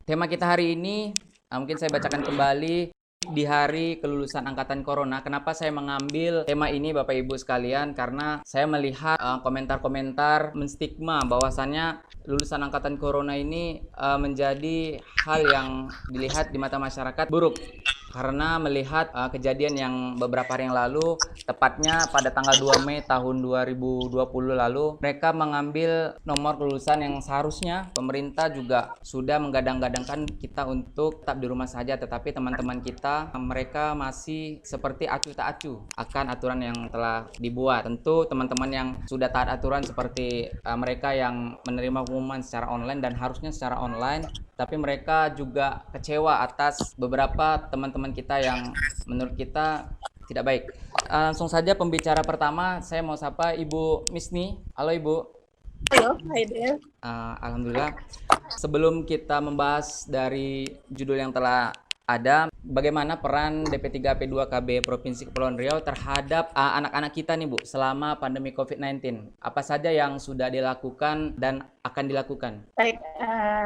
Tema kita hari ini, mungkin saya bacakan kembali di hari kelulusan angkatan corona. Kenapa saya mengambil tema ini Bapak Ibu sekalian? Karena saya melihat komentar-komentar menstigma bahwasannya lulusan angkatan corona ini menjadi hal yang dilihat di mata masyarakat buruk. Karena melihat kejadian yang beberapa hari yang lalu, tepatnya pada tanggal 2 Mei tahun 2020 lalu, mereka mengambil nomor kelulusan yang seharusnya pemerintah juga sudah menggadang-gadangkan kita untuk tetap di rumah saja, tetapi teman-teman kita mereka masih seperti acuh tak acuh akan aturan yang telah dibuat. Tentu teman-teman yang sudah taat aturan seperti mereka yang menerima pengumuman secara online dan harusnya secara online, tapi mereka juga kecewa atas beberapa teman-teman kita yang menurut kita tidak baik. Langsung saja pembicara pertama, saya mau sapa Ibu Misni. Halo Ibu. Halo, Aidil. Alhamdulillah. Sebelum kita membahas dari judul yang telah ada, bagaimana peran DP3P2KB Provinsi Kepulauan Riau terhadap anak-anak kita nih Bu selama pandemi COVID-19? Apa saja yang sudah dilakukan dan akan dilakukan? Baik,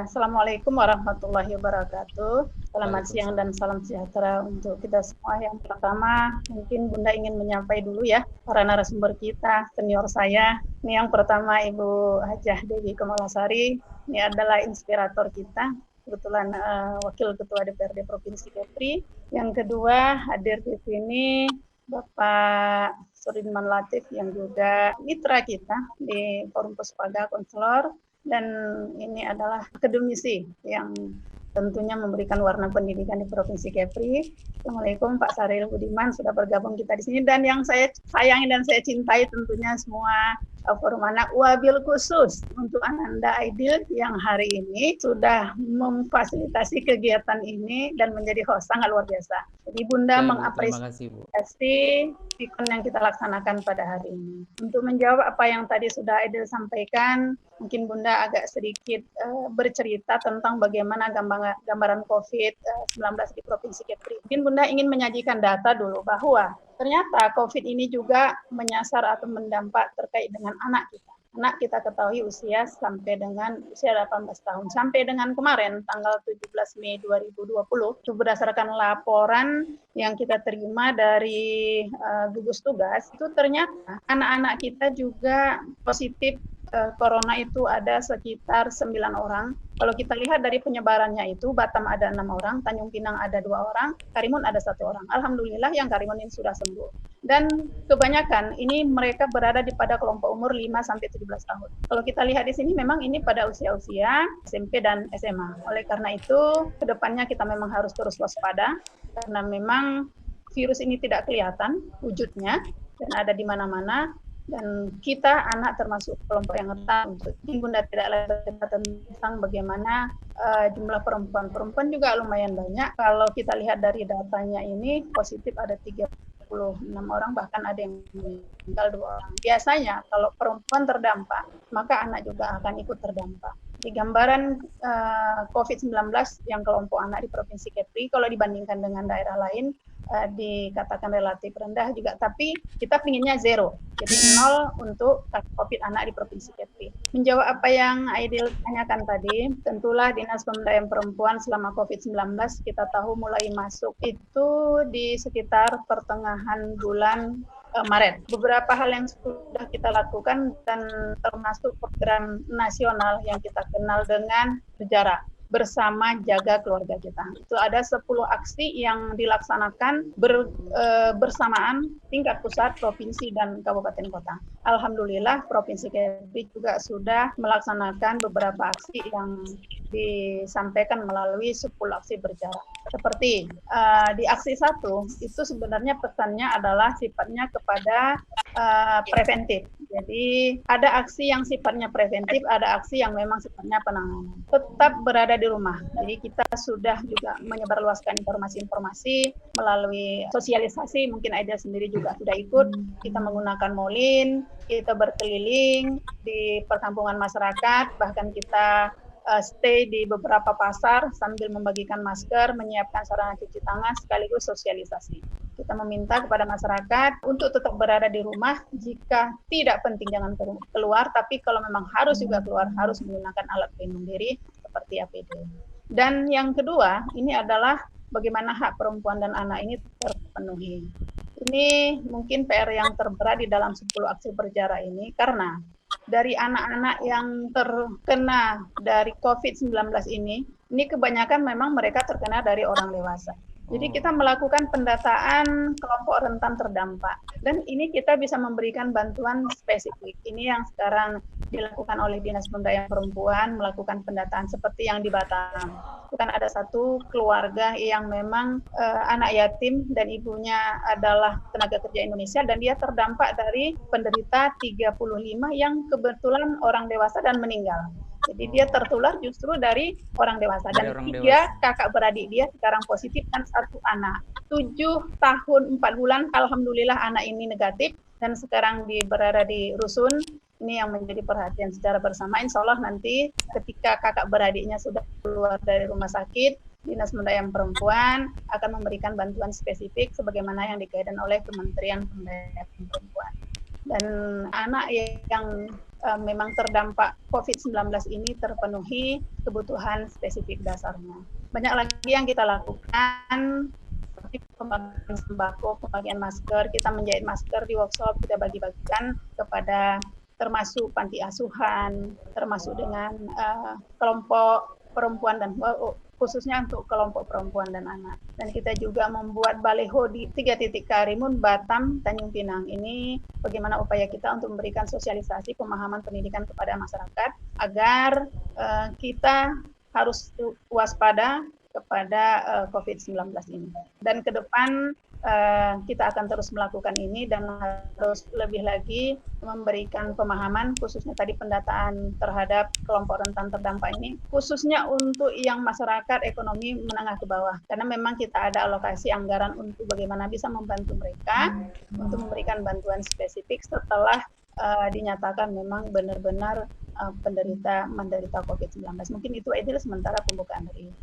Assalamualaikum warahmatullahi wabarakatuh. Selamat siang dan salam sejahtera untuk kita semua. Yang pertama, mungkin Bunda ingin menyampaikan dulu ya para narasumber kita, senior saya. Ini yang pertama Ibu Hajah Dewi Kemalasari. Ini adalah inspirator kita. Kebetulan Wakil Ketua DPRD Provinsi Kepri. Yang kedua, hadir di sini Bapak Sudirman Latif yang juga mitra kita di Forum Puspaga Konselor, dan ini adalah akademisi yang tentunya memberikan warna pendidikan di Provinsi Kepri. Assalamualaikum Pak Saril Budiman sudah bergabung kita di sini, dan yang saya sayangi dan saya cintai tentunya semua forum anak, wabil khusus untuk Ananda Aidil yang hari ini sudah memfasilitasi kegiatan ini dan menjadi host, sangat luar biasa. Jadi Bunda mengapresiasi pikun yang kita laksanakan pada hari ini. Untuk menjawab apa yang tadi sudah Aidil sampaikan, mungkin Bunda agak sedikit bercerita tentang bagaimana gambaran COVID-19 di Provinsi Kepri. Mungkin Bunda ingin menyajikan data dulu bahwa ternyata COVID ini juga menyasar atau mendampak terkait dengan anak kita. Anak kita ketahui usia sampai dengan usia 18 tahun. Sampai dengan kemarin, tanggal 17 Mei 2020, itu berdasarkan laporan yang kita terima dari gugus tugas, itu ternyata anak-anak kita juga positif corona itu ada sekitar 9 orang. Kalau kita lihat dari penyebarannya itu, Batam ada 6 orang, Tanjung Pinang ada 2 orang, Karimun ada 1 orang. Alhamdulillah yang Karimun ini sudah sembuh. Dan kebanyakan ini mereka berada di pada kelompok umur 5-17 tahun. Kalau kita lihat di sini memang ini pada usia-usia SMP dan SMA. Oleh karena itu, kedepannya kita memang harus terus waspada, karena memang virus ini tidak kelihatan wujudnya dan ada di mana-mana. Dan kita anak termasuk kelompok yang rentan. Jadi Bunda tidak lagi bercerita tentang bagaimana jumlah perempuan juga lumayan banyak. Kalau kita lihat dari datanya ini positif ada 36 orang, bahkan ada yang meninggal 2 orang. Biasanya kalau perempuan terdampak, maka anak juga akan ikut terdampak. Di gambaran COVID-19 yang kelompok anak di Provinsi Kepri, kalau dibandingkan dengan daerah lain, dikatakan relatif rendah juga, tapi kita pinginnya zero, jadi 0 untuk COVID anak di Provinsi Kepri. Menjawab apa yang Aidil tanyakan tadi, tentulah Dinas Pemberdayaan Perempuan selama COVID-19 kita tahu mulai masuk itu di sekitar pertengahan bulan Maret. Beberapa hal yang sudah kita lakukan dan termasuk program nasional yang kita kenal dengan Sejarah bersama jaga keluarga kita. Itu ada 10 aksi yang dilaksanakan bersamaan tingkat pusat, provinsi, dan kabupaten kota. Alhamdulillah Provinsi Kepri juga sudah melaksanakan beberapa aksi yang disampaikan melalui 10 aksi berjarak. Seperti di aksi 1 itu sebenarnya pesannya adalah sifatnya kepada preventif. Jadi ada aksi yang sifatnya preventif, ada aksi yang memang sifatnya penanganan. Tetap berada di rumah. Jadi kita sudah juga menyebarluaskan informasi-informasi melalui sosialisasi, mungkin Aida sendiri juga sudah ikut. Kita menggunakan molin, kita berkeliling di perkampungan masyarakat, bahkan kita stay di beberapa pasar sambil membagikan masker, menyiapkan sarana cuci tangan sekaligus sosialisasi. Kita meminta kepada masyarakat untuk tetap berada di rumah, jika tidak penting jangan keluar, tapi kalau memang harus juga keluar harus menggunakan alat pelindung diri seperti APD. Dan yang kedua, ini adalah bagaimana hak perempuan dan anak ini terpenuhi. Ini mungkin PR yang terberat di dalam 10 aksi berjarak ini, karena dari anak-anak yang terkena dari COVID-19 ini kebanyakan memang mereka terkena dari orang dewasa. Jadi kita melakukan pendataan kelompok rentan terdampak. Dan ini kita bisa memberikan bantuan spesifik. Ini yang sekarang dilakukan oleh Dinas Pemberdayaan Perempuan, melakukan pendataan seperti yang di Batam. Bukan ada satu keluarga yang memang anak yatim dan ibunya adalah tenaga kerja Indonesia dan dia terdampak dari penderita 35 yang kebetulan orang dewasa dan meninggal. Jadi dia tertular justru dari orang dewasa. Dan 3 kakak beradik dia sekarang positif dan 1 anak. 7 tahun 4 bulan, alhamdulillah anak ini negatif dan sekarang berada di rusun. Ini yang menjadi perhatian secara bersama. Insya Allah nanti ketika kakak beradiknya sudah keluar dari rumah sakit, Dinas Pemberdayaan Perempuan akan memberikan bantuan spesifik sebagaimana yang dikaitkan oleh Kementerian Pemberdayaan Perempuan. Dan anak yang memang terdampak COVID-19 ini terpenuhi kebutuhan spesifik dasarnya. Banyak lagi yang kita lakukan, seperti pembagian sembako, pembagian masker, kita menjahit masker di workshop, kita bagi-bagikan kepada termasuk panti asuhan, termasuk dengan kelompok perempuan dan khususnya untuk kelompok perempuan dan anak. Dan kita juga membuat baleho di 3 titik Karimun, Batam, Tanjung Pinang. Ini bagaimana upaya kita untuk memberikan sosialisasi pemahaman pendidikan kepada masyarakat agar kita harus waspada kepada COVID-19 ini. Dan ke depan kita akan terus melakukan ini dan harus lebih lagi memberikan pemahaman khususnya tadi pendataan terhadap kelompok rentan terdampak ini khususnya untuk yang masyarakat ekonomi menengah ke bawah karena memang kita ada alokasi anggaran untuk bagaimana bisa membantu mereka untuk memberikan bantuan spesifik setelah dinyatakan memang benar-benar menderita COVID-19. Mungkin itu Aidil sementara pembukaan hari ini.